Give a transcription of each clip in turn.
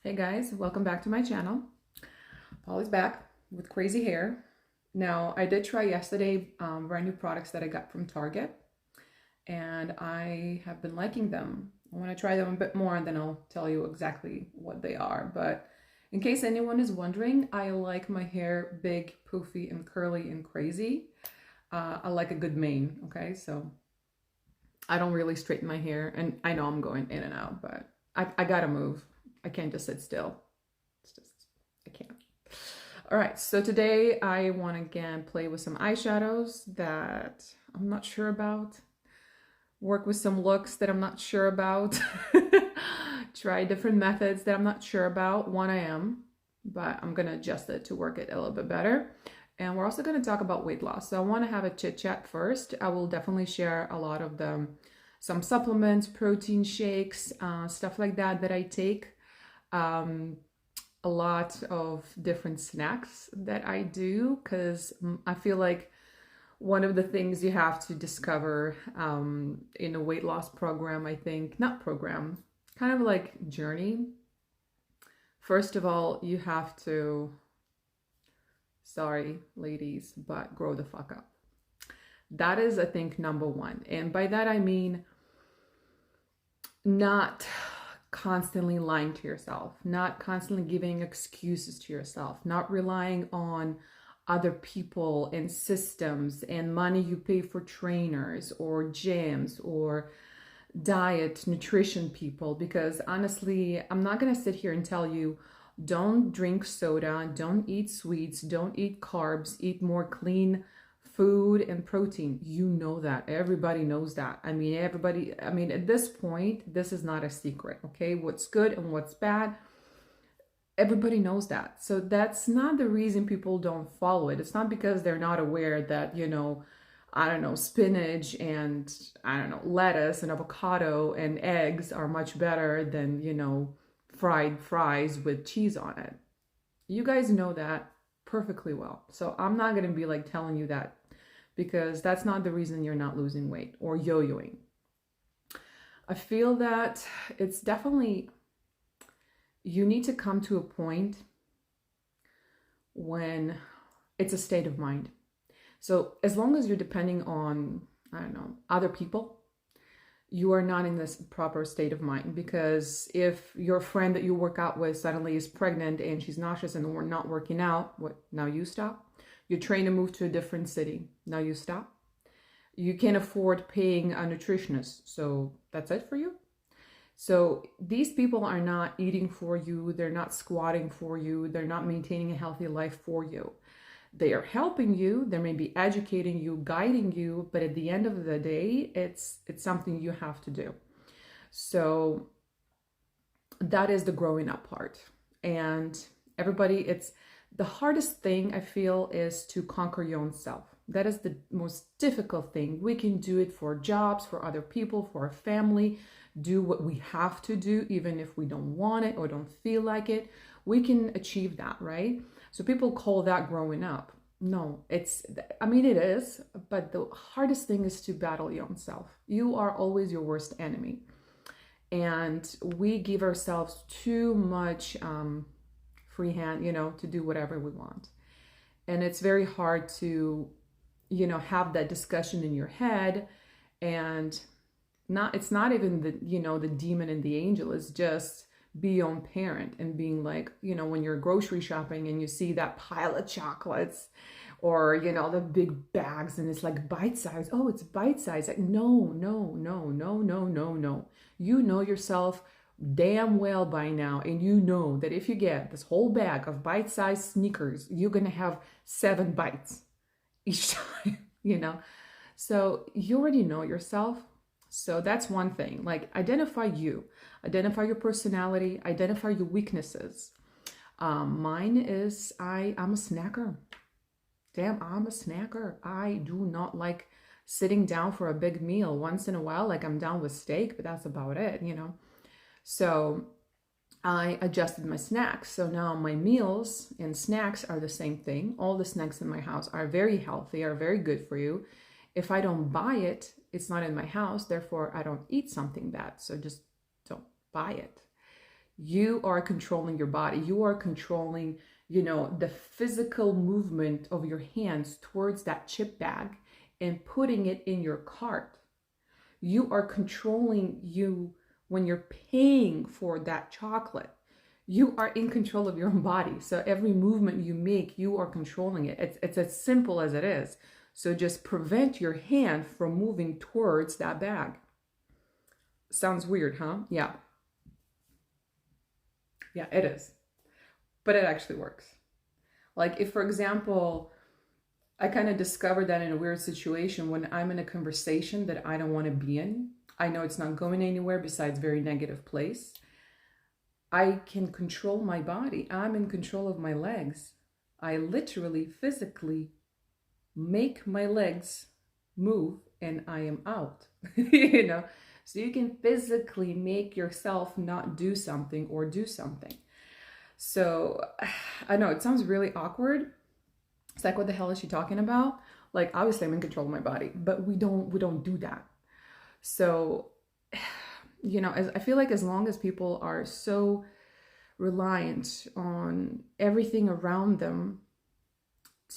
Hey guys, welcome back to my channel. Polly's back with crazy hair. Now, I did try yesterday brand new products that I got from Target, and I have been liking them. I want to try them a bit more and then I'll tell you exactly what they are. But in case anyone is wondering, I like my hair big, poofy, and curly and crazy. I like a good mane, okay? So I don't really straighten my hair, and I know I'm going in and out, but I gotta move. I can't just sit still. It's just, I can't. All right, so today I want to again play with some eyeshadows that I'm not sure about, work with some looks that I'm not sure about, try different methods that I'm not sure about. One I am, but I'm gonna adjust it to work it a little bit better. And we're also gonna talk about weight loss. So I wanna have a chit chat first. I will definitely share a lot of some supplements, protein shakes, stuff like that that I take. A lot of different snacks that I do because I feel like one of the things you have to discover in a weight loss program, I think, not program, kind of like journey. First of all, you have to, sorry, ladies, but grow the fuck up. That is, I think, number one. And by that, I mean not constantly lying to yourself, not constantly giving excuses to yourself, not relying on other people and systems and money you pay for trainers or gyms or diet, nutrition people. Because honestly, I'm not going to sit here and tell you, don't drink soda, don't eat sweets, don't eat carbs, eat more clean food and protein. You know that. Everybody knows that. I mean, at this point, this is not a secret, okay? What's good and what's bad, everybody knows that. So that's not the reason people don't follow it. It's not because they're not aware that, I don't know, spinach and, I don't know, lettuce and avocado and eggs are much better than, fried fries with cheese on it. You guys know that perfectly well. So I'm not going to be like telling you that because that's not the reason you're not losing weight or yo-yoing. I feel that it's definitely, you need to come to a point when it's a state of mind. So as long as you're depending on, I don't know, other people, you are not in this proper state of mind. Because if your friend that you work out with suddenly is pregnant and she's nauseous and we're not working out, what, now you stop? You're trying to move to a different city, now you stop? You can't afford paying a nutritionist, so that's it for you? So these people are not eating for you, they're not squatting for you, they're not maintaining a healthy life for you. They are helping you, they may be educating you, guiding you, but at the end of the day, it's something you have to do. So that is the growing up part. And everybody, it's the hardest thing I feel is to conquer your own self. That is the most difficult thing. We can do it for jobs, for other people, for our family, do what we have to do, even if we don't want it or don't feel like it. We can achieve that, right? So people call that growing up. No, it is, but the hardest thing is to battle your own self. You are always your worst enemy. And we give ourselves too much free hand, to do whatever we want. And it's very hard to, have that discussion in your head. And it's not even the demon and the angel. It's just be your own parent and being like, when you're grocery shopping and you see that pile of chocolates or, the big bags and it's like bite size. Oh, it's bite size. Like, no, no, no, no, no, no, no. You know yourself damn well by now. And you know that if you get this whole bag of bite-sized Snickers, you're going to have 7 bites each time, So you already know yourself. So that's one thing. Like, identify your personality, identify your weaknesses. Mine is I'm a snacker. Damn, I'm a snacker. I do not like sitting down for a big meal. Once in a while, like I'm down with steak, but that's about it, So I adjusted my snacks. So now my meals and snacks are the same thing. All the snacks in my house are very healthy, are very good for you. If I don't buy it, it's not in my house. Therefore, I don't eat something bad. So just don't buy it. You are controlling your body. You are controlling, you know, the physical movement of your hands towards that chip bag and putting it in your cart. You are controlling you when you're paying for that chocolate. You are in control of your own body. So every movement you make, you are controlling it. It's as simple as it is. So just prevent your hand from moving towards that bag. Sounds weird, huh? Yeah. Yeah, it is. But it actually works. Like if, for example, I kind of discovered that in a weird situation when I'm in a conversation that I don't want to be in. I know it's not going anywhere besides very negative place. I can control my body. I'm in control of my legs. I literally, physically make my legs move and I am out, you know? So you can physically make yourself not do something or do something. So I know it sounds really awkward. It's like, what the hell is she talking about? Like, obviously I'm in control of my body, but we don't do that. So, you know, I feel like as long as people are so reliant on everything around them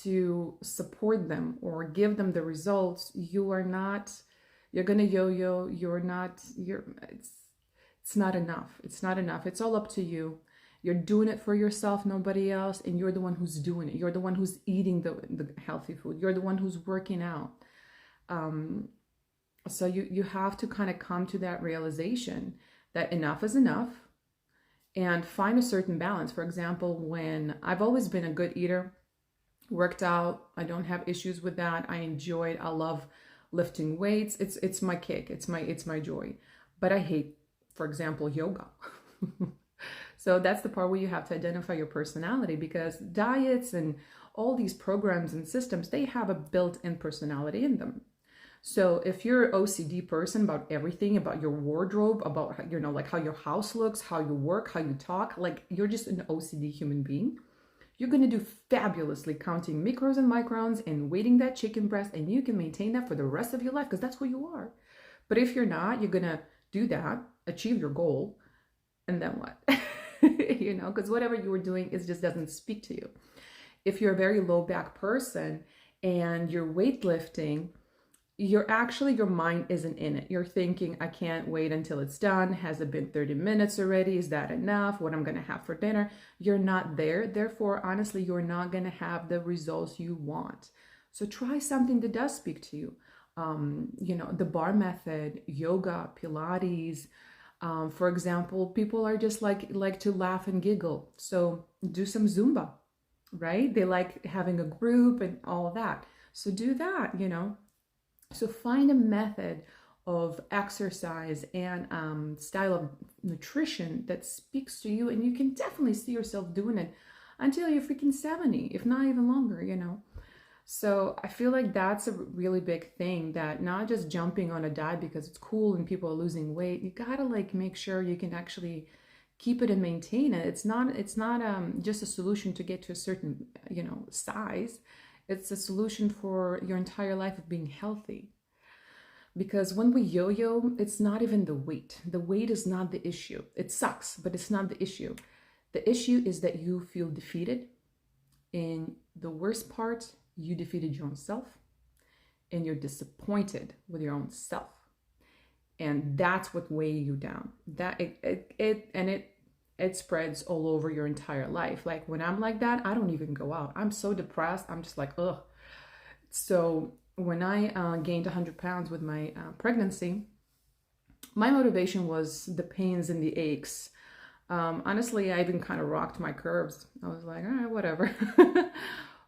to support them or give them the results, you're gonna yo-yo. It's not enough. It's not enough. It's all up to you. You're doing it for yourself, nobody else, and you're the one who's doing it. You're the one who's eating the healthy food. You're the one who's working out. So you have to kind of come to that realization that enough is enough and find a certain balance. For example, when I've always been a good eater, worked out, I don't have issues with that. I enjoy it. I love lifting weights. It's my kick. It's my joy. But I hate, for example, yoga. So that's the part where you have to identify your personality, because diets and all these programs and systems, they have a built-in personality in them. So if you're an OCD person about everything, about your wardrobe, about, you know, like how your house looks, how you work, how you talk, like you're just an OCD human being, you're going to do fabulously counting micros and microns and weighting that chicken breast, and you can maintain that for the rest of your life because that's who you are. But if you're not, you're going to do that, achieve your goal, and then what? You know, because whatever you were doing, it just doesn't speak to you. If you're a very low back person and you're weightlifting, your mind isn't in it. You're thinking, I can't wait until it's done. Has it been 30 minutes already? Is that enough? What I'm going to have for dinner? You're not there. Therefore, honestly, you're not going to have the results you want. So try something that does speak to you. You know, the bar method, yoga, Pilates. For example, people are just like to laugh and giggle. So do some Zumba, right? They like having a group and all of that. So do that, you know. So find a method of exercise and style of nutrition that speaks to you, and you can definitely see yourself doing it until you're freaking 70, if not even longer, you know. So I feel like that's a really big thing, that not just jumping on a diet because it's cool and people are losing weight. You gotta like make sure you can actually keep it and maintain it. It's not just a solution to get to a certain, you know, size. It's a solution for your entire life of being healthy. Because when we yo-yo, it's not even the weight. The weight is not the issue. It sucks, but it's not the issue. The issue is that you feel defeated. And the worst part, you defeated your own self. And you're disappointed with your own self. And that's what weighs you down. It spreads all over your entire life. Like when I'm like that, I don't even go out. I'm so depressed. I'm just like, ugh. So when I gained 100 pounds with my pregnancy, my motivation was the pains and the aches. Honestly, I even kind of rocked my curves. I was like, all right, whatever.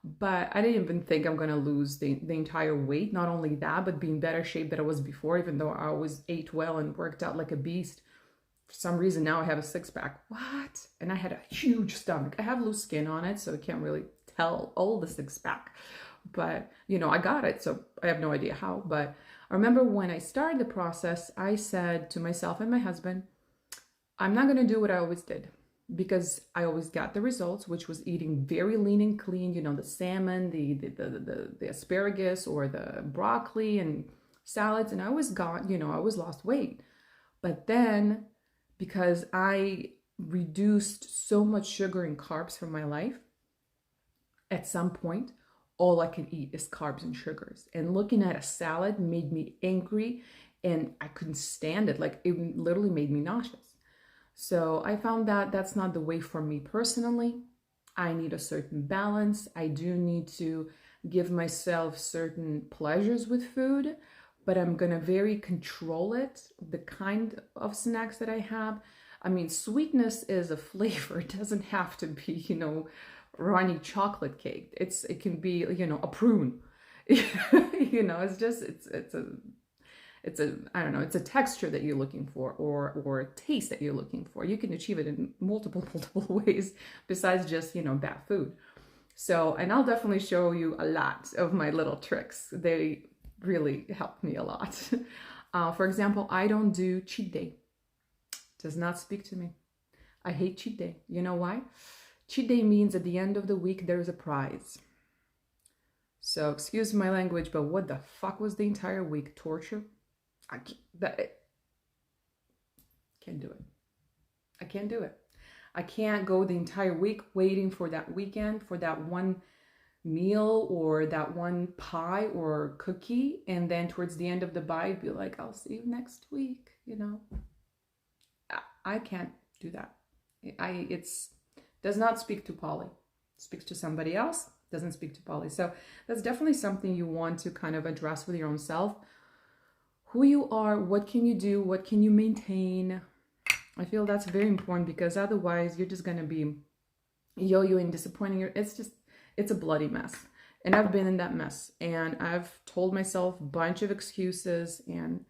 But I didn't even think I'm going to lose the entire weight. Not only that, but be in better shape than I was before, even though I always ate well and worked out like a beast. For some reason, now I have a six-pack. What? And I had a huge stomach. I have loose skin on it, so I can't really tell all the six-pack. But, you know, I got it, so I have no idea how. But I remember when I started the process, I said to myself and my husband, I'm not going to do what I always did, because I always got the results, which was eating very lean and clean, you know, the salmon, the asparagus or the broccoli and salads. And I always got, you know, I always lost weight. But then because I reduced so much sugar and carbs from my life. At some point, all I can eat is carbs and sugars. And looking at a salad made me angry and I couldn't stand it. Like it literally made me nauseous. So I found that that's not the way for me personally. I need a certain balance. I do need to give myself certain pleasures with food, but I'm gonna very control it, the kind of snacks that I have. I mean, sweetness is a flavor. It doesn't have to be, runny chocolate cake. It can be, a prune. It's a I don't know, it's a texture that you're looking for, or a taste that you're looking for. You can achieve it in multiple ways besides just, bad food. So, and I'll definitely show you a lot of my little tricks. They really helped me a lot. For example, I don't do cheat day. Does not speak to me. I hate cheat day. You know why? Cheat day means at the end of the week, there's a prize. So excuse my language, but what the fuck was the entire week? Torture? Can't do it. I can't do it. I can't go the entire week waiting for that weekend, for that one meal or that one pie or cookie, and then towards the end of the bite be like, I'll see you next week, I can't do that. It's does not speak to Polly. Speaks to somebody else, doesn't speak to Polly. So that's definitely something you want to kind of address with your own self. Who you are, what can you do, what can you maintain? I feel that's very important, because otherwise you're just going to be yo-yoing, disappointing. It's a bloody mess. And I've been in that mess, and I've told myself a bunch of excuses, and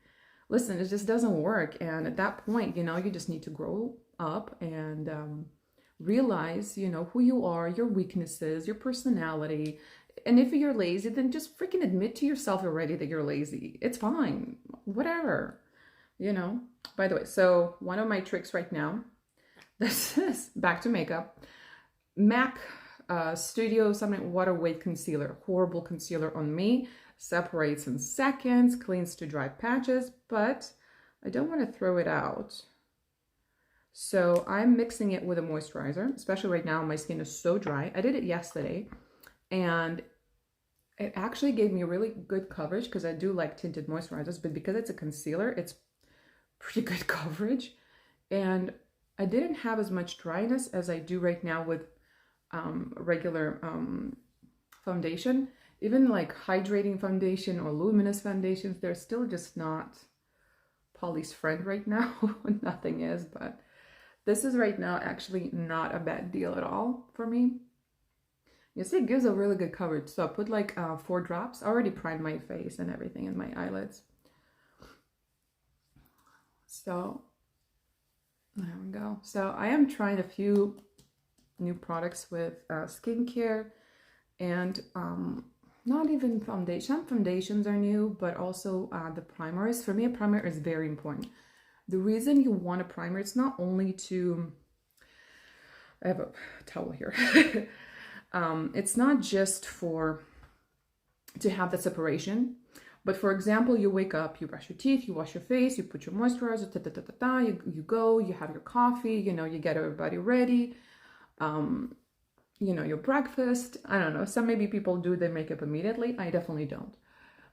listen, it just doesn't work. And at that point, you just need to grow up and realize, who you are, your weaknesses, your personality. And if you're lazy, then just freaking admit to yourself already that you're lazy. It's fine. Whatever, By the way, so one of my tricks right now, this is back to makeup. MAC Studio something Water Weight Concealer. Horrible concealer on me. Separates in seconds, cleans to dry patches, but I don't want to throw it out. So I'm mixing it with a moisturizer, especially right now. My skin is so dry. I did it yesterday, and it actually gave me really good coverage, because I do like tinted moisturizers, but because it's a concealer, it's pretty good coverage. And I didn't have as much dryness as I do right now with regular foundation. Even like hydrating foundation or luminous foundations, they're still just not Polly's friend right now. Nothing is, but this is right now actually not a bad deal at all for me. You see, it gives a really good coverage. So I put like 4 drops. I already primed my face and everything and my eyelids. So there we go. So I am trying a few new products with skincare, and not even foundation. Some foundations are new, but also the primers. For me, a primer is very important. The reason you want a primer, it's not only to, I have a towel here. It's not just to have the separation, but for example, you wake up, you brush your teeth, you wash your face, you put your moisturizer, you go, you have your coffee, you get everybody ready, your breakfast. I don't know, some maybe people do their makeup immediately. I definitely don't.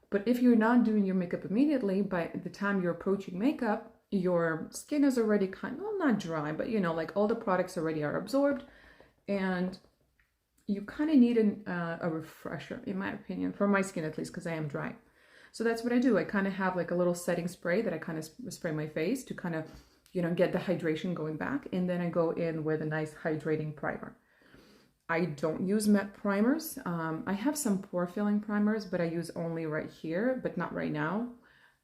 But if you're not doing your makeup immediately, by the time you're approaching makeup, your skin is already not dry, but like all the products already are absorbed, and you kind of need a refresher, in my opinion, for my skin at least, because I am dry. So that's what I do. I kind of have like a little setting spray that I kind of spray my face to kind of, get the hydration going back. And then I go in with a nice hydrating primer. I don't use matte primers. I have some pore filling primers, but I use only right here, but not right now,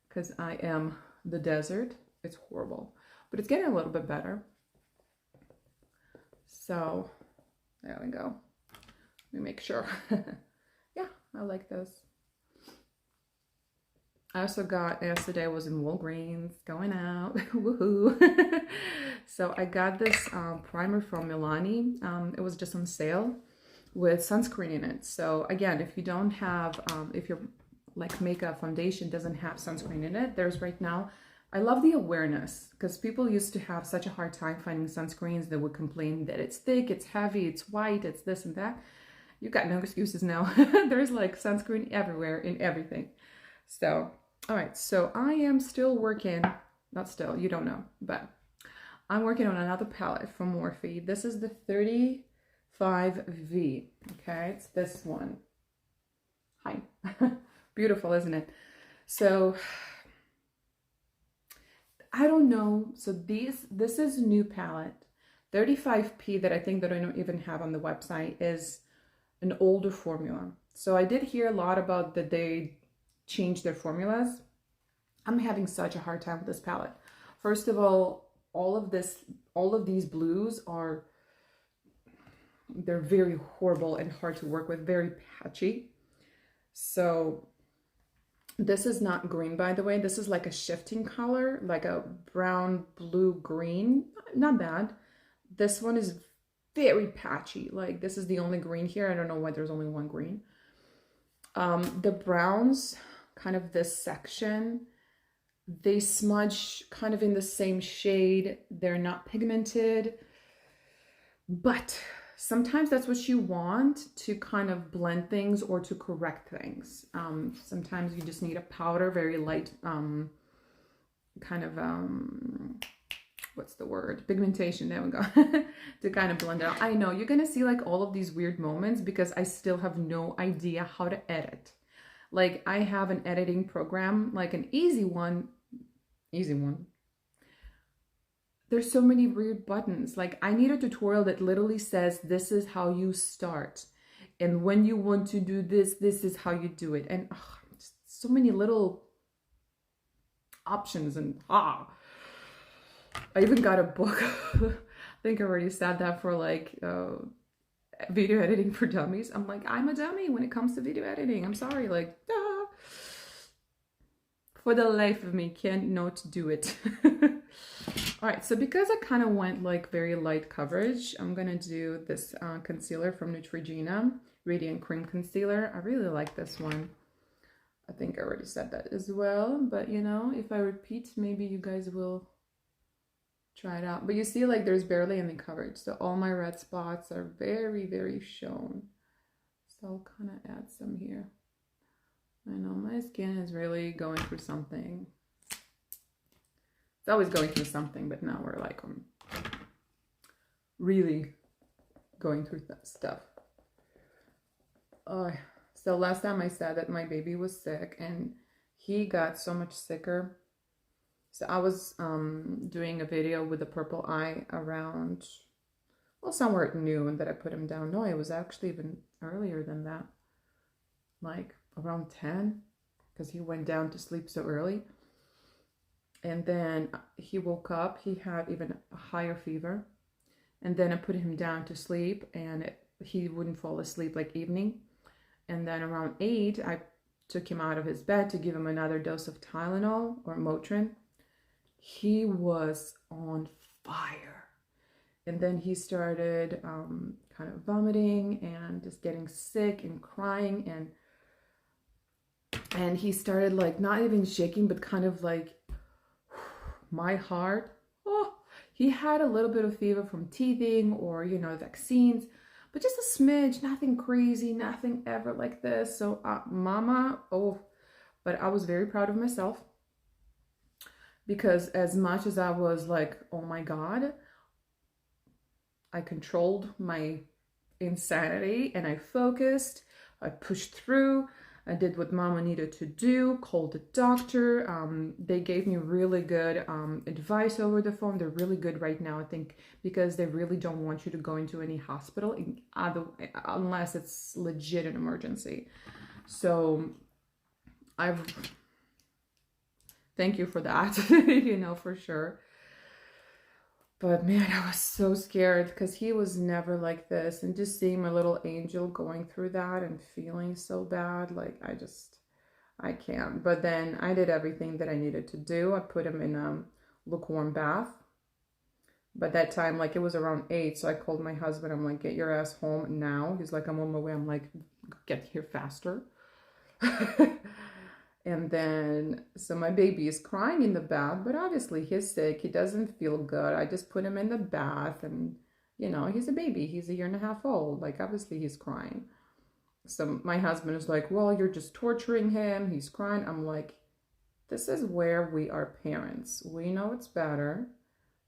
because I am the desert. It's horrible, but it's getting a little bit better. So there we go. Let me make sure. Yeah, I like this. I also got, yesterday I was in Walgreens going out. Woohoo. So I got this primer from Milani. It was just on sale with sunscreen in it. So again, if you don't have, if your like makeup foundation doesn't have sunscreen in it, there's right now I love the awareness, because people used to have such a hard time finding sunscreens. They would complain that it's thick, it's heavy, it's white, it's this and that. You got no excuses now. There's like sunscreen everywhere in everything. So, all right. So I am still working, not still, you don't know, but I'm working on another palette from Morphe. This is the 35V. Okay, it's this one. Hi. Beautiful, isn't it? So I don't know. So this is a new palette. 35P that I think that I don't even have on the website is an older formula. So I did hear a lot about that they changed their formulas. I'm having such a hard time with this palette. First of all of these blues they're very horrible and hard to work with, very patchy. So this is not green, by the way. This is like a shifting color, like a brown, blue, green. Not bad. This one is very patchy. Like this is the only green here. I don't know why there's only one green. The browns, kind of this section, they smudge kind of in the same shade. They're not pigmented, but sometimes that's what you want to kind of blend things or to correct things. Sometimes you just need a powder, very light, kind of, what's the word? Pigmentation, there we go, to kind of blend it out. I know you're going to see like all of these weird moments because I still have no idea how to edit. Like I have an editing program, like an easy one. There's so many weird buttons. Like I need a tutorial that literally says, this is how you start. And when you want to do this, this is how you do it. And so many little options. And I even got a book. I think I already said that, for like video editing for dummies. I'm like, I'm a dummy when it comes to video editing. I'm sorry. Like, for the life of me, cannot do it. All right, so because I kind of went like very light coverage, I'm gonna do this concealer from Neutrogena, Radiant Cream Concealer. I really like this one. I think I already said that as well, but you know, if I repeat, maybe you guys will try it out. But you see, like there's barely any coverage, so all my red spots are very, very shown. So I'll kind of add some here. I know my skin is really going through something. It's always going through something, but now we're like really going through that stuff. So last time I said that my baby was sick, and he got so much sicker. So I was doing a video with a purple eye around, well, somewhere at noon that I put him down. No, it was actually even earlier than that, like around 10, because he went down to sleep so early. And then he woke up, he had even a higher fever. And then I put him down to sleep, and he wouldn't fall asleep like evening. And then around 8, I took him out of his bed to give him another dose of Tylenol or Motrin. He was on fire. And then he started kind of vomiting and just getting sick and crying. And he started like not even shaking, but kind of like my heart. Oh, he had a little bit of fever from teething or, you know, vaccines, but just a smidge, nothing crazy, nothing ever like this. So mama, but I was very proud of myself, because as much as I was like, oh my God, I controlled my insanity and I focused, I pushed through. I did what mama needed to do, called the doctor. They gave me really good advice over the phone. They're really good right now, I think, because they really don't want you to go into any hospital unless it's legit an emergency. So thank you for that, you know, for sure. But man, I was so scared because he was never like this. And just seeing my little angel going through that and feeling so bad, like I can't. But then I did everything that I needed to do. I put him in a lukewarm bath. But that time, like it was around 8. So I called my husband. I'm like, get your ass home now. He's like, I'm on my way. I'm like, get here faster. And then, so my baby is crying in the bath, but obviously he's sick. He doesn't feel good. I just put him in the bath and, he's a baby. He's a year and a half old. Like, obviously he's crying. So my husband is like, well, you're just torturing him. He's crying. I'm like, this is where we are parents. We know it's better.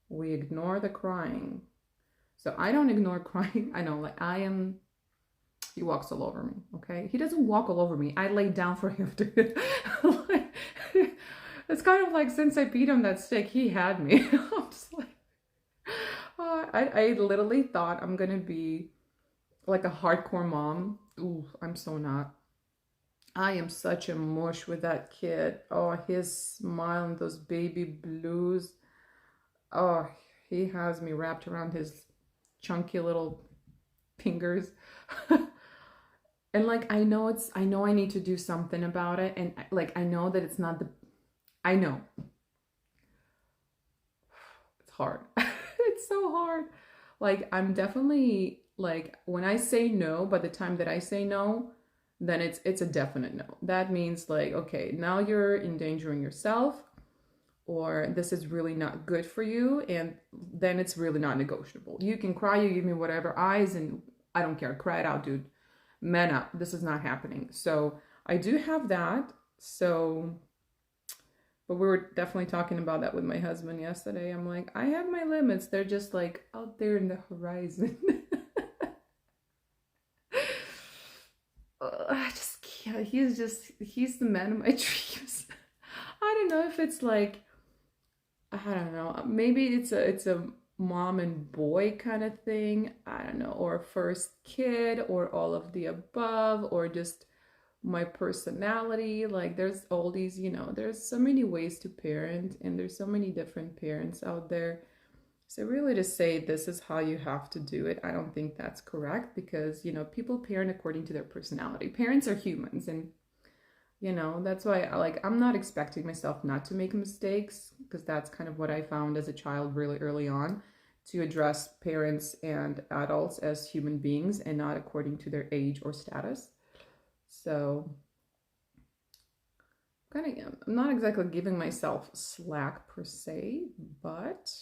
We ignore the crying. So I don't ignore crying. I know, like, he walks all over me, okay? He doesn't walk all over me. I lay down for him to, like, it's kind of like since I beat him that stick, he had me. I'm just like, I literally thought I'm gonna be like a hardcore mom. Ooh, I'm so not. I am such a mush with that kid. Oh, his smile and those baby blues. Oh, he has me wrapped around his chunky little fingers. And like, I know I need to do something about it. And like, I know that it's not I know. It's hard. It's so hard. Like, I'm definitely like, when I say no, by the time that I say no, then it's a definite no. That means like, okay, now you're endangering yourself, or this is really not good for you, and then it's really not negotiable. You can cry, you give me whatever eyes, and I don't care. Cry it out, dude. Man up. This is not happening. So I do have that. So, but we were definitely talking about that with my husband yesterday. I'm like, I have my limits. They're just like out there in the horizon. I just can't. He's the man of my dreams. I don't know if it's like, I don't know. Maybe it's a mom and boy kind of thing. I don't know, or a first kid, or all of the above, or just my personality. Like, there's all these, there's so many ways to parent, and there's so many different parents out there. So really, to say this is how you have to do it, I don't think that's correct, because people parent according to their personality. Parents are humans, and that's why I'm not expecting myself not to make mistakes, because that's kind of what I found as a child really early on, to address parents and adults as human beings and not according to their age or status. So kind of, I'm not exactly giving myself slack per se, but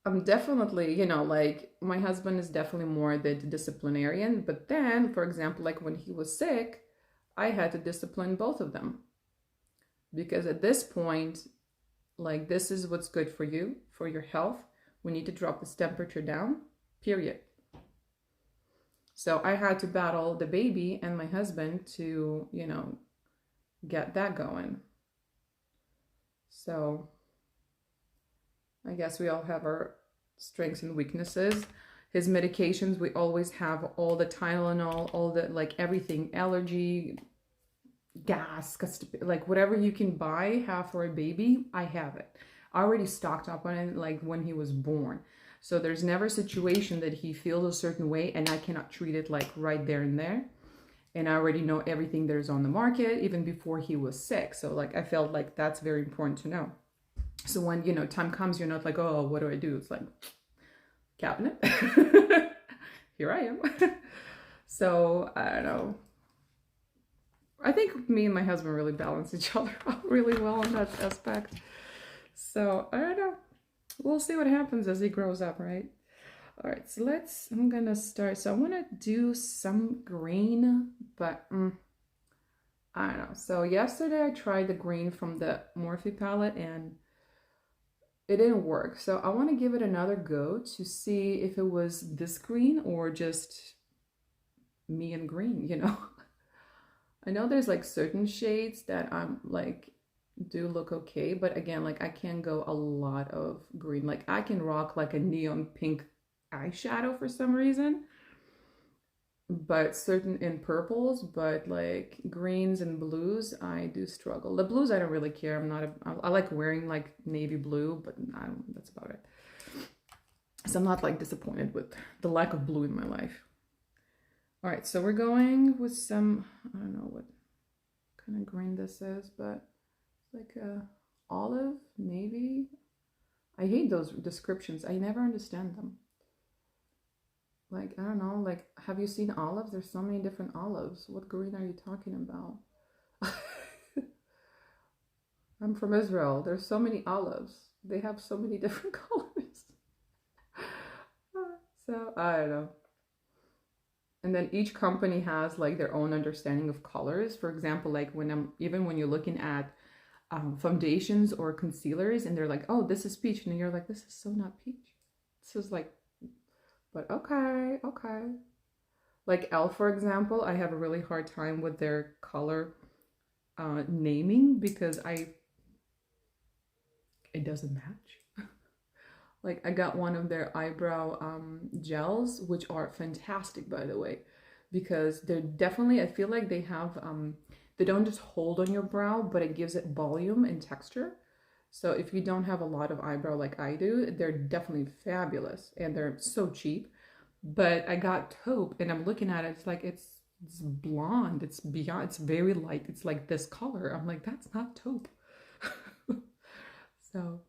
I'm definitely, like, my husband is definitely more the disciplinarian. But then, for example, like when he was sick, I had to discipline both of them. Because at this point, like, this is what's good for you, for your health. We need to drop this temperature down, period. So I had to battle the baby and my husband to, get that going. So I guess we all have our strengths and weaknesses. His medications, we always have all the Tylenol, all the, like, everything, allergy, gas, like whatever you can have for a baby, I have it. I already stocked up on it, like, when he was born. So there's never a situation that he feels a certain way and I cannot treat it like right there and there. And I already know everything there's on the market even before he was sick. So like, I felt like that's very important to know. So when, time comes, you're not like, oh, what do I do? It's like, cabinet. Here I am. So I don't know. I think me and my husband really balance each other out really well in that aspect. So I don't know. We'll see what happens as he grows up, right? All right, so I'm gonna start. So I want to do some green, but I don't know. So yesterday I tried the green from the Morphe palette and it didn't work. So I want to give it another go to see if it was this green or just me and green, I know there's like certain shades that I'm like do look okay, but again, like I can't go a lot of green. Like I can rock like a neon pink eyeshadow for some reason, but certain in purples, but like greens and blues I do struggle. The blues I don't really care. I like wearing like navy blue, but that's about it. So I'm not like disappointed with the lack of blue in my life. All right, so we're going with some, I don't know what kind of green this is, but it's like a olive, navy. I hate those descriptions. I never understand them. Like, I don't know, like, have you seen olives? There's so many different olives. What green are you talking about? I'm from Israel. There's so many olives. They have so many different colors. So, I don't know. And then each company has like their own understanding of colors. For example, like when you're looking at foundations or concealers, and they're like, oh, this is peach, and you're like, this is so not peach. This is like, but okay, okay. Like Elf, for example, I have a really hard time with their color naming because it doesn't match. Like I got one of their eyebrow gels, which are fantastic, by the way, because they're definitely, I feel like they have, they don't just hold on your brow, but it gives it volume and texture. So if you don't have a lot of eyebrow like I do, they're definitely fabulous and they're so cheap. But I got taupe and I'm looking at it, it's like it's blonde, it's beyond, it's very light, it's like this color. I'm like, that's not taupe. So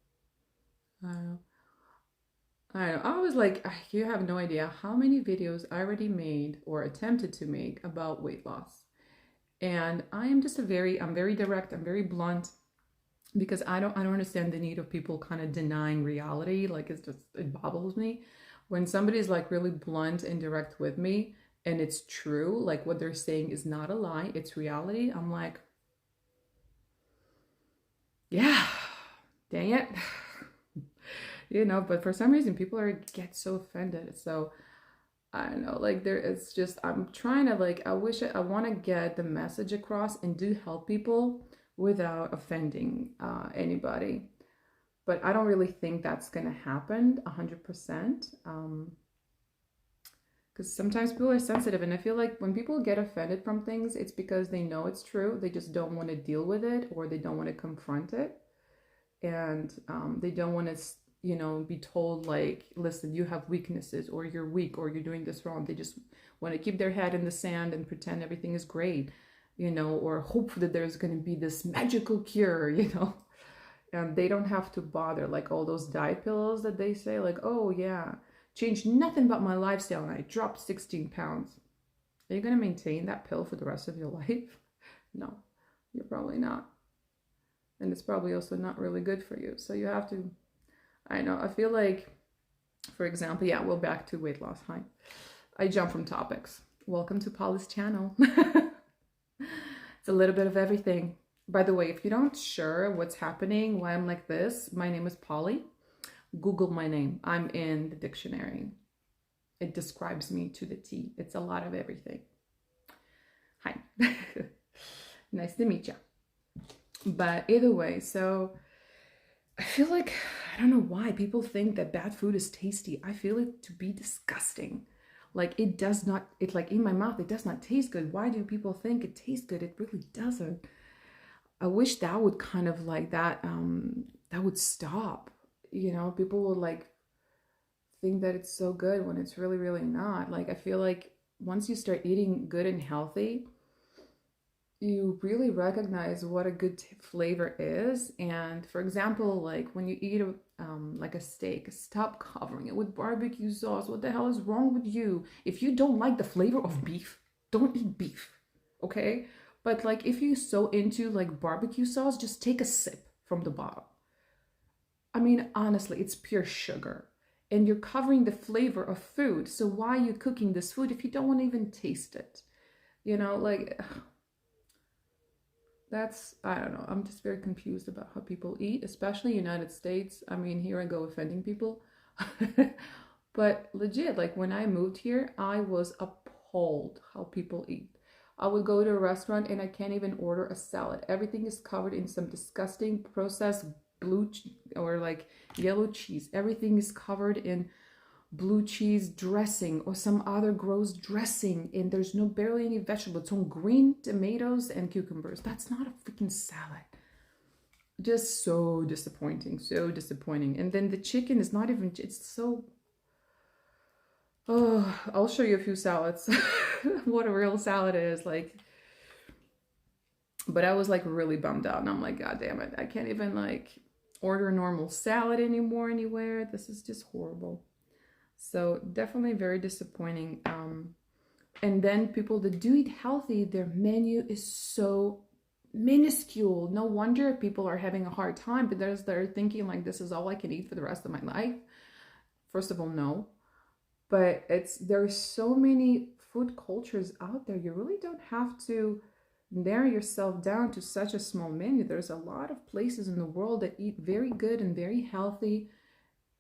I don't know. I don't know. I was like, you have no idea how many videos I already made or attempted to make about weight loss. And I am just I'm very direct, I'm very blunt because I don't understand the need of people kind of denying reality. Like it boggles me when somebody's like really blunt and direct with me and it's true, like what they're saying is not a lie, it's reality. I'm like, yeah, dang it. But for some reason people get so offended. So I don't know, like it's just, I'm trying to like, I want to get the message across and do help people without offending anybody. But I don't really think that's going to happen 100%. Because sometimes people are sensitive, and I feel like when people get offended from things, it's because they know it's true. They just don't want to deal with it, or they don't want to confront it. And they don't want to, be told like, listen, you have weaknesses, or you're weak, or you're doing this wrong. They just want to keep their head in the sand and pretend everything is great, or hope that there's going to be this magical cure, and they don't have to bother like all those diet pills that they say like, oh yeah, changed nothing but my lifestyle and I dropped 16 pounds. Are you going to maintain that pill for the rest of your life? No, you're probably not. And it's probably also not really good for you. So you have to, I know, I feel like, for example, yeah, we're back to weight loss. Hi. I jump from topics. Welcome to Polly's channel. It's a little bit of everything. By the way, if you don't sure what's happening, why I'm like this, my name is Polly. Google my name. I'm in the dictionary. It describes me to the T. It's a lot of everything. Hi. Nice to meet you. But either way, so I feel like, I don't know why people think that bad food is tasty. I feel it to be disgusting. Like it does not, it's like in my mouth, it does not taste good. Why do people think it tastes good? It really doesn't. I wish that would kind of like that would stop. People would like think that it's so good when it's really, really not. Like I feel like once you start eating good and healthy, you really recognize what a good flavor is. And for example, like when you eat like a steak, stop covering it with barbecue sauce. What the hell is wrong with you? If you don't like the flavor of beef, don't eat beef, okay? But like if you're so into like barbecue sauce, just take a sip from the bottle. I mean, honestly, it's pure sugar. And you're covering the flavor of food. So why are you cooking this food if you don't want to even taste it? Like that's, I don't know. I'm just very confused about how people eat, especially United States. I mean, here I go offending people. But legit, like when I moved here, I was appalled how people eat. I would go to a restaurant and I can't even order a salad. Everything is covered in some disgusting processed blue or like yellow cheese. Everything is covered in blue cheese dressing or some other gross dressing, and there's barely any vegetables. It's on green tomatoes and cucumbers. That's not a freaking salad. Just so disappointing, so disappointing. And then the chicken is not even, it's so, oh, I'll show you a few salads. What a real salad is like. But I was like really bummed out and I'm like, God damn it, I can't even like order a normal salad anymore anywhere. This is just horrible. So definitely very disappointing. And then people that do eat healthy, their menu is so minuscule. No wonder people are having a hard time, but they're thinking like this is all I can eat for the rest of my life. First of all, no. But there's so many food cultures out there. You really don't have to narrow yourself down to such a small menu. There's a lot of places in the world that eat very good and very healthy,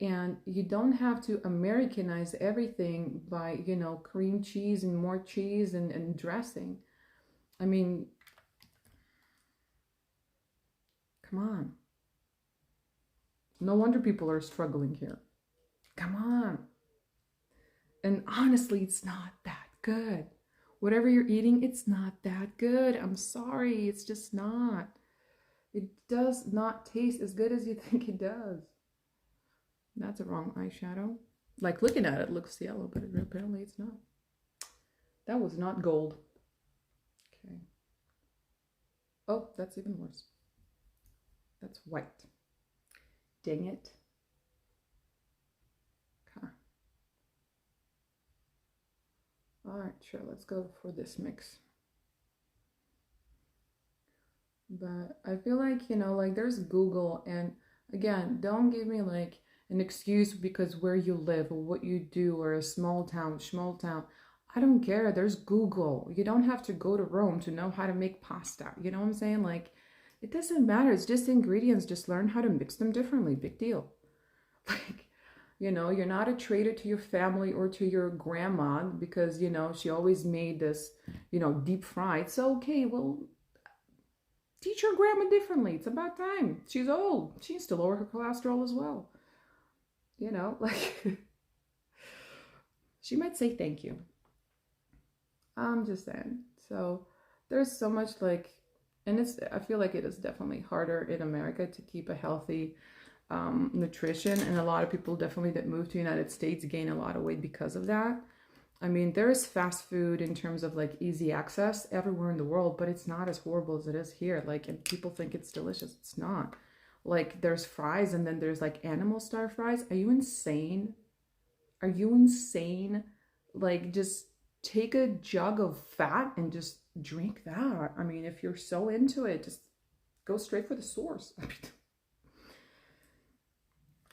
and you don't have to Americanize everything by, cream cheese and more cheese and dressing. I mean, come on. No wonder people are struggling here. Come on. And honestly, it's not that good. Whatever you're eating, it's not that good. I'm sorry, it's just not. It does not taste as good as you think it does. That's a wrong eyeshadow. Like looking at it looks yellow, but apparently it's not. That was not gold. Okay. Oh, that's even worse. That's white. Dang it. Okay. All right, sure, let's go for this mix. But I feel like, like there's Google, and again, don't give me like an excuse because where you live or what you do or a small town. I don't care. There's Google. You don't have to go to Rome to know how to make pasta. You know what I'm saying? Like, it doesn't matter. It's just ingredients. Just learn how to mix them differently. Big deal. Like, you're not a traitor to your family or to your grandma because, she always made this, deep fried. So, okay, well, teach your grandma differently. It's about time. She's old. She needs to lower her cholesterol as well. Like, she might say thank you. I'm just saying. So there's so much and I feel like it is definitely harder in America to keep a healthy nutrition. And a lot of people definitely that move to the United States gain a lot of weight because of that. I mean, there is fast food in terms of like easy access everywhere in the world, but it's not as horrible as it is here. Like, and people think it's delicious. It's not. Like, there's fries and then there's like animal star fries. Are you insane? Are you insane? Like, just take a jug of fat and just drink that. I mean, if you're so into it, just go straight for the source.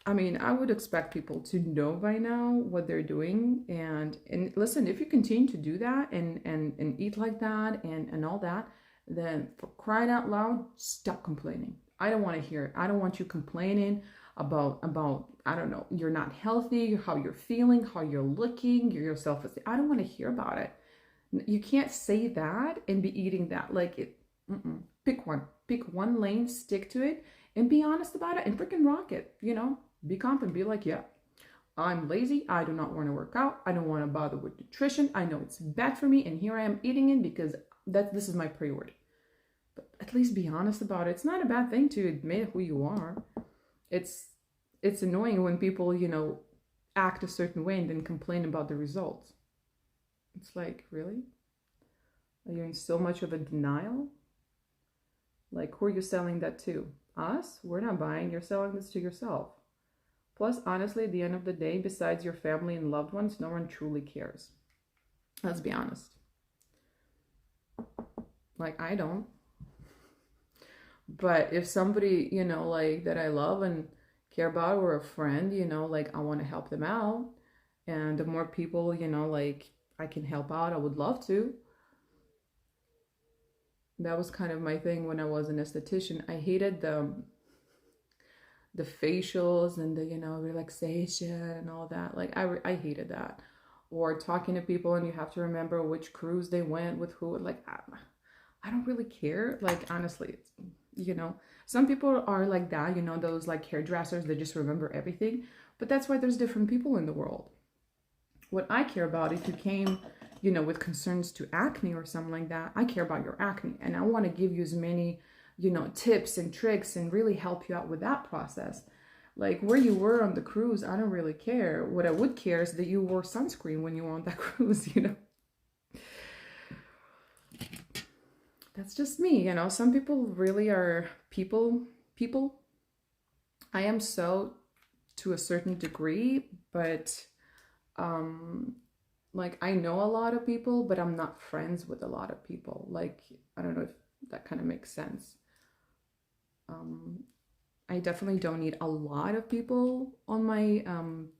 I mean, I would expect people to know by now what they're doing. And listen, if you continue to do that and eat like that and all that, then for crying out loud, stop complaining. I don't want to hear it. I don't want you complaining about I don't know, you're not healthy, how you're feeling, how you're looking, your self-esteem. I don't want to hear about it. You can't say that and be eating that. Like, it. Pick one lane, stick to it, and be honest about it and freaking rock it. Be confident. Be like, yeah, I'm lazy. I do not want to work out. I don't want to bother with nutrition. I know it's bad for me, and here I am eating it because this is my priority. But at least be honest about it. It's not a bad thing to admit who you are. It's annoying when people, act a certain way and then complain about the results. It's like, really? Are you in so much of a denial? Like, who are you selling that to? Us? We're not buying. You're selling this to yourself. Plus, honestly, at the end of the day, besides your family and loved ones, no one truly cares. Let's be honest. Like, I don't. But if somebody, like that I love and care about, or a friend, like I want to help them out. And the more people, like I can help out, I would love to. That was kind of my thing when I was an esthetician. I hated the facials and the, relaxation and all that. Like, I hated that. Or talking to people and you have to remember which cruise they went with who. Like, I don't really care. Like, honestly, some people are like that, those like hairdressers that just remember everything. But that's why there's different people in the world. What I care about, if you came, with concerns to acne or something like that, I care about your acne. And I want to give you as many tips and tricks and really help you out with that process. Like, where you were on the cruise, I don't really care. What I would care is that you wore sunscreen when you were on that cruise, That's just me, Some people really are people. I am so to a certain degree, but like I know a lot of people, but I'm not friends with a lot of people. Like, I don't know if that kind of makes sense. I definitely don't need a lot of people on my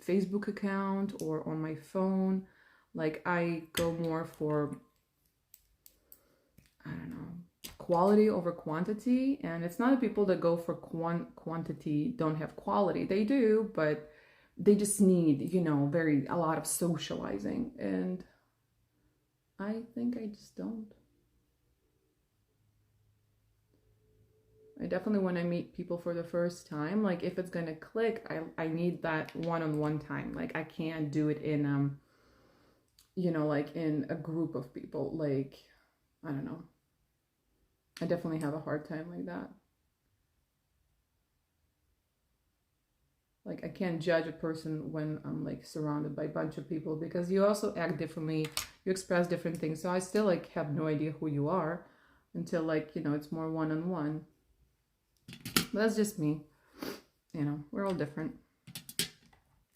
Facebook account or on my phone. Like, I go more for, I don't know, quality over quantity. And it's not the people that go for quantity don't have quality. They do, but they just need, you know, a lot of socializing. And I think I just don't. I definitely, when I meet people for the first time, like if it's gonna click, I need that one-on-one time. Like I can't do it in you know, like in a group of people. Like, I don't know. I definitely have a hard time like that. Like I can't judge a person when I'm like surrounded by a bunch of people, because you also act differently, you express different things. So I still like have no idea who you are until, like, you know, it's more one-on-one. But that's just me. You know, we're all different.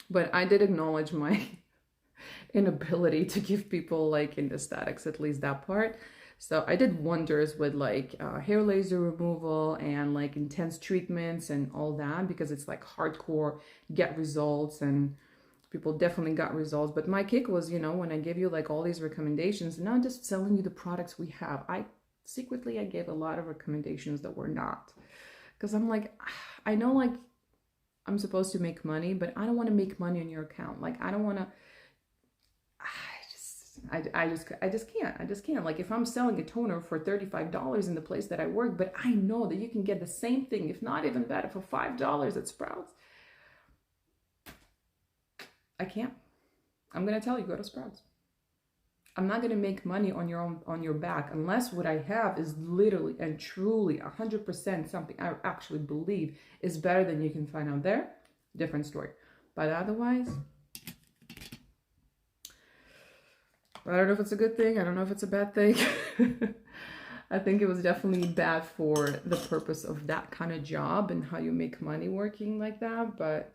But I did acknowledge my inability to give people like in aesthetics, at least that part. So I did wonders with like hair laser removal and like intense treatments and all that, because it's like hardcore, get results, and people definitely got results. But my kick was, you know, when I give you like all these recommendations, not just selling you the products we have. I gave a lot of recommendations that were not, because I'm like, I know like I'm supposed to make money, but I don't want to make money on your account. Like I don't want to. I just can't. Like if I'm selling a toner for $35 in the place that I work, but I know that you can get the same thing, if not even better, for $5 at Sprouts. I can't. I'm gonna tell you, go to Sprouts. I'm not gonna make money on your back unless what I have is literally and truly 100% something I actually believe is better than you can find out there. Different story. But otherwise, I don't know if it's a good thing. I don't know if it's a bad thing. I think it was definitely bad for the purpose of that kind of job and how you make money working like that. But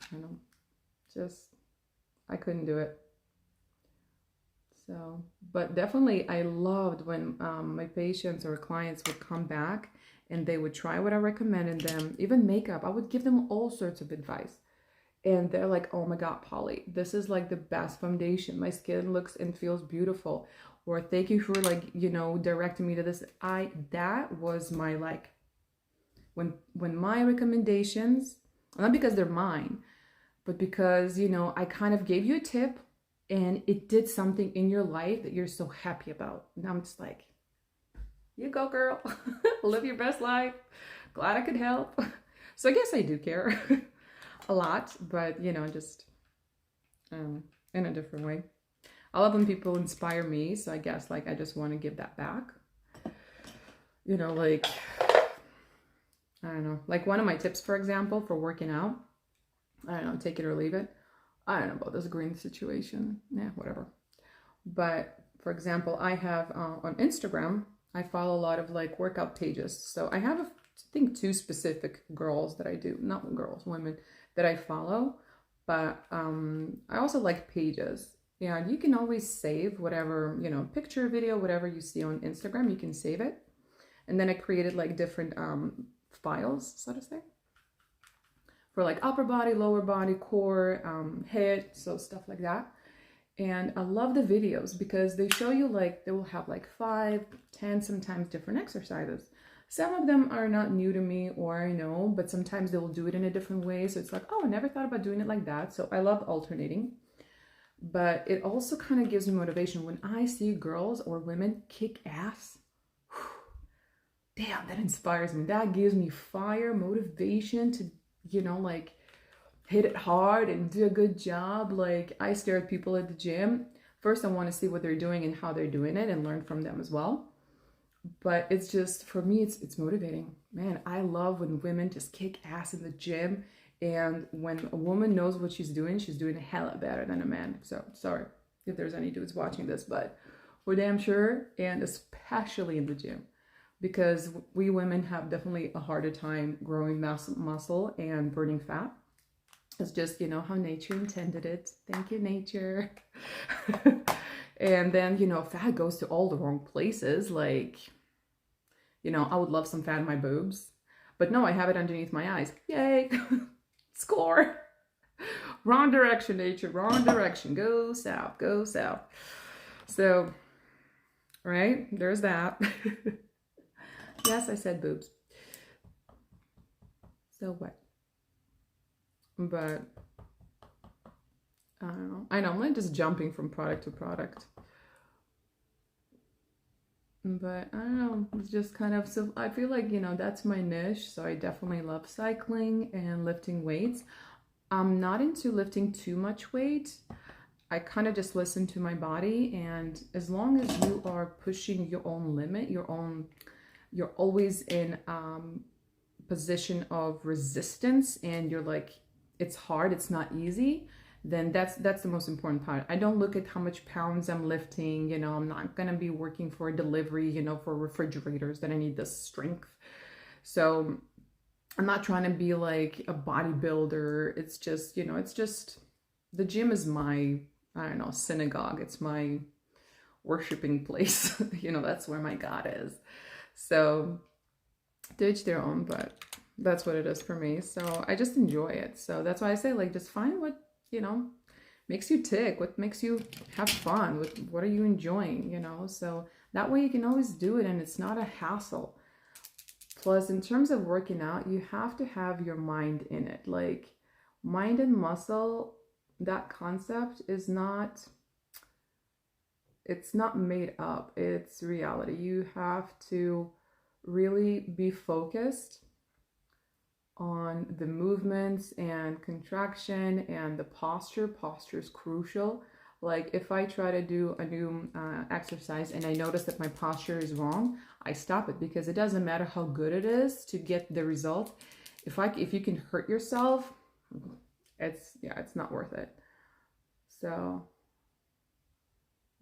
I don't know, just I couldn't do it. So, but definitely I loved when my patients or clients would come back and they would try what I recommended them, even makeup. I would give them all sorts of advice. And they're like, oh my God, Polly, this is like the best foundation. My skin looks and feels beautiful. Or thank you for like, you know, directing me to this. That was my like, when my recommendations, not because they're mine, but because, you know, I kind of gave you a tip and it did something in your life that you're so happy about. And I'm just like, you go, girl. Live your best life. Glad I could help. So I guess I do care. A lot, but you know, just in a different way. I love when people inspire me, so I guess like I just want to give that back. You know, like I don't know, like one of my tips, for example, for working out, I don't know, take it or leave it. I don't know about this green situation. Yeah, whatever. But for example, I have on Instagram, I follow a lot of like workout pages. So I have, I think, 2 specific girls that I do, not girls, women that I follow, but I also like pages. Yeah, you can always save whatever, you know, picture, video, whatever you see on Instagram, you can save it. And then I created like different files, so to say, for like upper body, lower body, core, head, so stuff like that. And I love the videos because they show you like, they will have like 5, 10, sometimes different exercises. Some of them are not new to me or I know, but sometimes they will do it in a different way. So it's like, oh, I never thought about doing it like that. So I love alternating. But it also kind of gives me motivation when I see girls or women kick ass. Whew, damn, that inspires me. That gives me fire, motivation to, you know, like hit it hard and do a good job. Like I stare at people at the gym. First, I want to see what they're doing and how they're doing it and learn from them as well. But it's just, for me, it's motivating. Man, I love when women just kick ass in the gym. And when a woman knows what she's doing a hella better than a man. So sorry if there's any dudes watching this, but we're damn sure, and especially in the gym. Because we women have definitely a harder time growing muscle and burning fat. It's just, you know, how nature intended it. Thank you, nature. And then, you know, fat goes to all the wrong places. Like, you know, I would love some fat in my boobs, but no, I have it underneath my eyes. Yay. Score. Wrong direction, nature. Wrong direction. Go south. Go south. So, right? There's that. Yes, I said boobs. So what? But I don't know. I know I'm like just jumping from product to product. But I don't know. It's just kind of, so I feel like, you know, that's my niche. So I definitely love cycling and lifting weights. I'm not into lifting too much weight. I kind of just listen to my body, and as long as you are pushing your own limit, you're always in position of resistance, and you're like, it's hard, it's not easy, then that's the most important part. I don't look at how much pounds I'm lifting, you know, I'm not gonna be working for a delivery, you know, for refrigerators that I need this strength. So I'm not trying to be like a bodybuilder. It's just, you know, it's just, the gym is my, I don't know, synagogue. It's my worshiping place. You know, that's where my God is. So to each their own, but that's what it is for me. So I just enjoy it. So that's why I say, like, just find what, you know, makes you tick, what makes you have fun, what are you enjoying, you know? So that way you can always do it and it's not a hassle. Plus, in terms of working out, you have to have your mind in it. Like, mind and muscle, that concept is not, it's not made up. It's reality. You have to really be focused on the movements and contraction and the posture. Posture is crucial. Like, if I try to do a new exercise and I notice that my posture is wrong, I stop it, because it doesn't matter how good it is to get the result. If you can hurt yourself, it's not worth it. So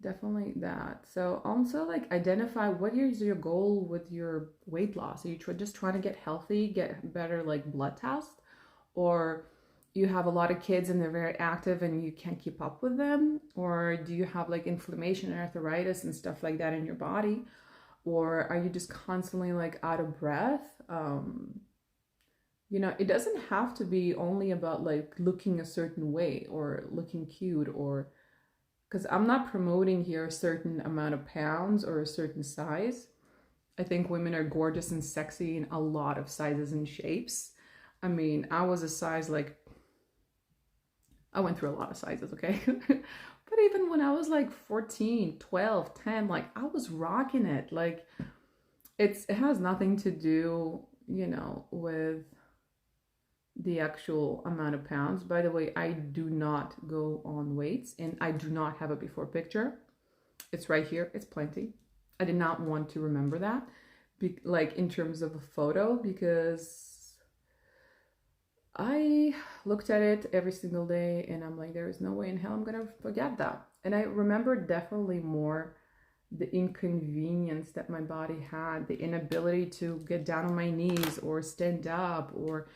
definitely that. So also, like, identify what is your goal with your weight loss. Are you just trying to get healthy, get better like blood test, or you have a lot of kids and they're very active and you can't keep up with them? Or do you have like inflammation and arthritis and stuff like that in your body? Or are you just constantly like out of breath? You know, it doesn't have to be only about like looking a certain way or looking cute, or because I'm not promoting here a certain amount of pounds or a certain size. I think women are gorgeous and sexy in a lot of sizes and shapes. I mean, I was a size like, I went through a lot of sizes, okay? But even when I was like 14, 12, 10, like I was rocking it. Like it has nothing to do, you know, with the actual amount of pounds. By the way, I do not go on weights and I do not have a before picture. It's right here. It's plenty. I did not want to remember that, like in terms of a photo, because I looked at it every single day and I'm like, there is no way in hell I'm going to forget that. And I remember definitely more the inconvenience that my body had, the inability to get down on my knees or stand up or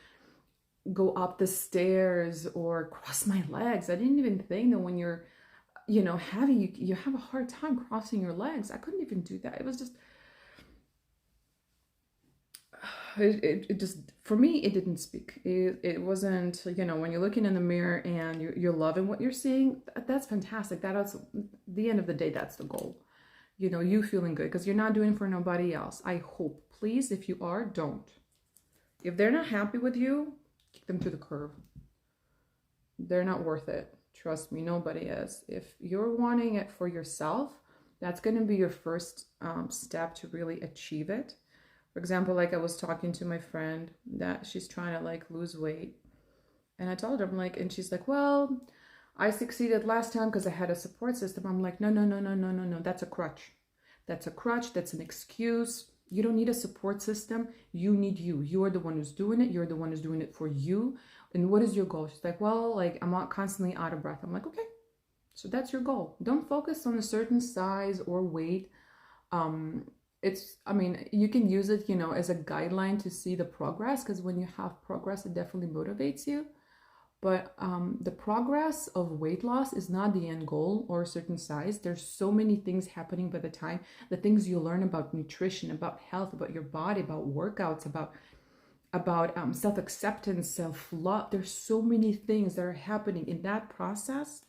go up the stairs or cross my legs. I didn't even think that when you're, you know, heavy, you have a hard time crossing your legs. I couldn't even do that. It was just, it just, for me, it didn't speak. It wasn't, you know, when you're looking in the mirror and you're loving what you're seeing, that's fantastic. That is, the end of the day, that's the goal. You know, you feeling good because you're not doing it for nobody else. I hope. Please, if you are, don't. If they're not happy with you, kick them to the curb. They're not worth it. Trust me, nobody is. If you're wanting it for yourself, that's going to be your first step to really achieve it. For example, like I was talking to my friend that she's trying to like lose weight. And I told her, I'm like, and she's like, well, I succeeded last time because I had a support system. I'm like, no, no, no, no, no, no, no. That's a crutch. That's a crutch. That's an excuse. You don't need a support system. You need you. You are the one who's doing it. You're the one who's doing it for you. And what is your goal? She's like, well, like I'm not constantly out of breath. I'm like, okay, so that's your goal. Don't focus on a certain size or weight. I mean, you can use it, you know, as a guideline to see the progress, because when you have progress, it definitely motivates you. But the progress of weight loss is not the end goal or a certain size. There's so many things happening by the time. The things you learn about nutrition, about health, about your body, about workouts, about self-acceptance, self-love. There's so many things that are happening in that process.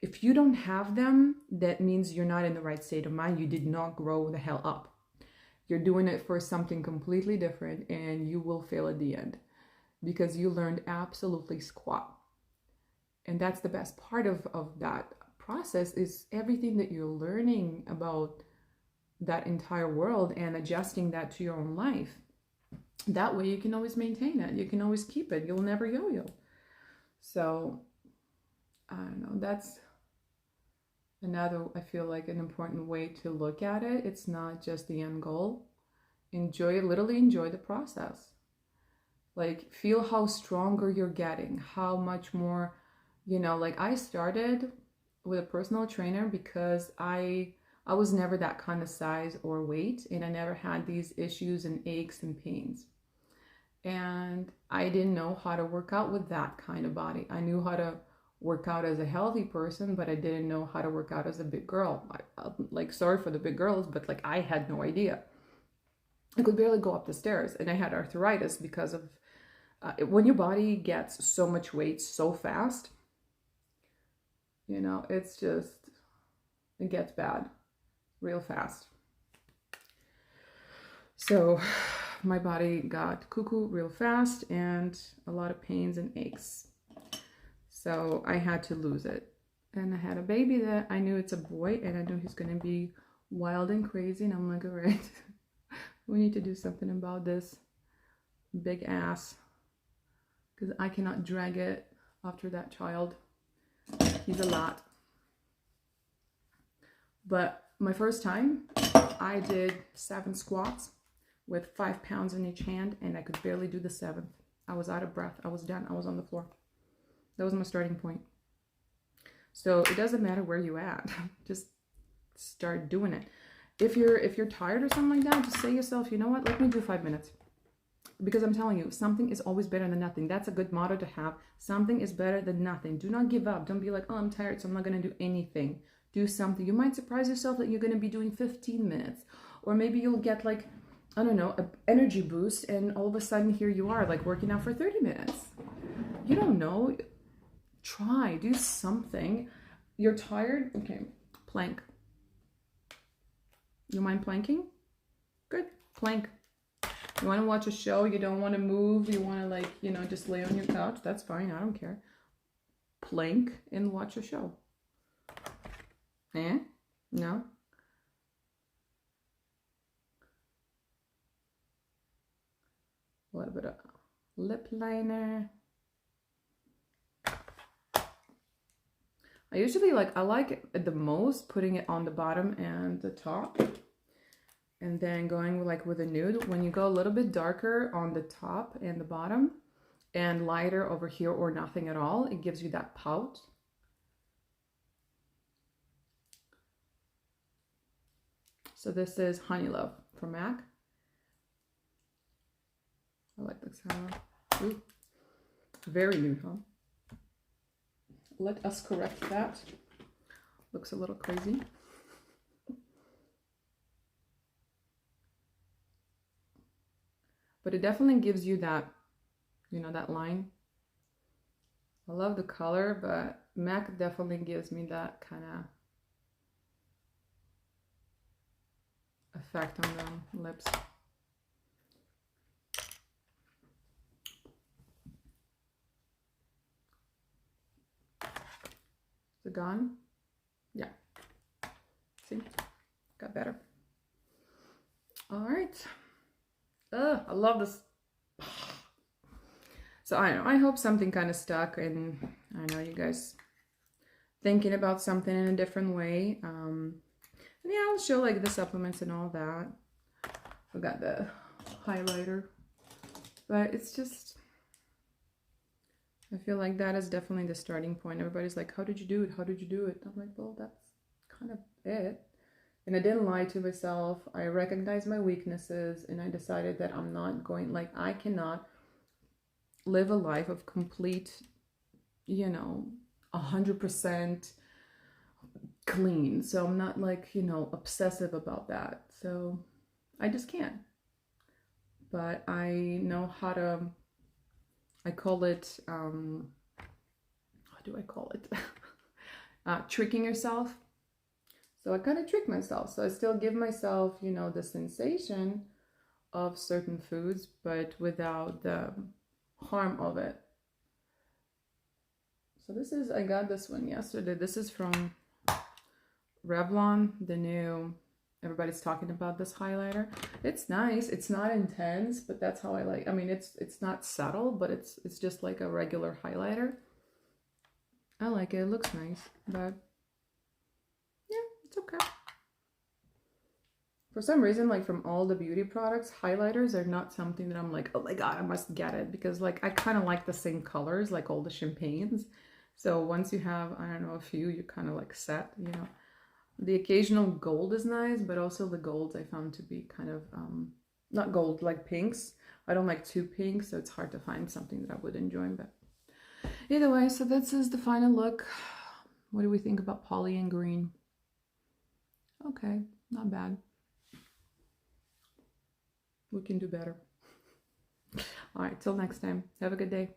If you don't have them, that means you're not in the right state of mind. You did not grow the hell up. You're doing it for something completely different, and you will fail at the end because you learned absolutely squat. And that's the best part of that process, is everything that you're learning about that entire world and adjusting that to your own life. That way you can always maintain it. You can always keep it. You'll never yo-yo. So, I don't know. That's another, I feel like, an important way to look at it. It's not just the end goal. Literally enjoy the process. Like, feel how stronger you're getting, how much more, like I started with a personal trainer because I was never that kind of size or weight, and I never had these issues and aches and pains. And I didn't know how to work out with that kind of body. I knew how to work out as a healthy person, but I didn't know how to work out as a big girl. Like, sorry for the big girls, but like, I had no idea. I could barely go up the stairs, and I had arthritis because of when your body gets so much weight so fast, it's just, it gets bad real fast. So my body got cuckoo real fast and a lot of pains and aches. So I had to lose it. And I had a baby that I knew it's a boy, and I knew he's going to be wild and crazy. And I'm like, all right, we need to do something about this big ass, because I cannot drag it after that child. He's a lot. But my first time, I did 7 squats with 5 pounds in each hand, and I could barely do the 7th. I was out of breath. I was done. I was on the floor. That was my starting point. So it doesn't matter where you at. Just start doing it. If you're tired or something like that, just say to yourself, you know what? Let me do 5 minutes. Because I'm telling you, something is always better than nothing. That's a good motto to have. Something is better than nothing. Do not give up. Don't be like, oh, I'm tired, so I'm not going to do anything. Do something. You might surprise yourself that you're going to be doing 15 minutes. Or maybe you'll get like, I don't know, an energy boost, and all of a sudden here you are, like working out for 30 minutes. You don't know. Try. Do something. You're tired? Okay. Plank. You mind planking? Good. Plank. You want to watch a show, you don't want to move, you want to like, just lay on your couch, that's fine, I don't care. Plank and watch a show. Eh? No? A little bit of lip liner. I usually I like it the most putting it on the bottom and the top. And then going with a nude. When you go a little bit darker on the top and the bottom and lighter over here or nothing at all, it gives you that pout. So this is Honey Love from MAC. I like this color. Ooh, very nude, huh? Let us correct that. Looks a little crazy. But it definitely gives you that, that line. I love the color, but MAC definitely gives me that kind of effect on the lips. Is it gone? Yeah. See? Got better. All right. I love this. So I don't know. I hope something kind of stuck, and I know you guys thinking about something in a different way. And yeah, I'll show like the supplements and all that. I got the highlighter, but it's just, I feel like that is definitely the starting point. Everybody's like, how did you do it? How did you do it? I'm like, well, that's kind of it. And I didn't lie to myself. I recognized my weaknesses, and I decided that I'm not going, I cannot live a life of complete you know, 100% clean. So I'm not like, you know, obsessive about that. So I just can't. But I know how to, I call it, what do I call it? Tricking yourself. So I kind of trick myself. So I still give myself, you know, the sensation of certain foods, but without the harm of it. So this is, I got this one yesterday. This is from Revlon, the new, everybody's talking about this highlighter. It's nice. It's not intense, but that's how I like. I mean, it's not subtle, but it's just like a regular highlighter. I like it. It looks nice, but yeah, it's okay. For some reason, like from all the beauty products, highlighters are not something that I'm like, oh my God, I must get it, because like I kind of like the same colors, like all the champagnes. So once you have, I don't know, a few, you kind of like set, you know. The occasional gold is nice, but also the golds I found to be kind of, not gold, like pinks. I don't like too pink, so it's hard to find something that I would enjoy. But either way, so this is the final look. What do we think about Polly and Green? Okay, not bad. We can do better. All right, till next time. Have a good day.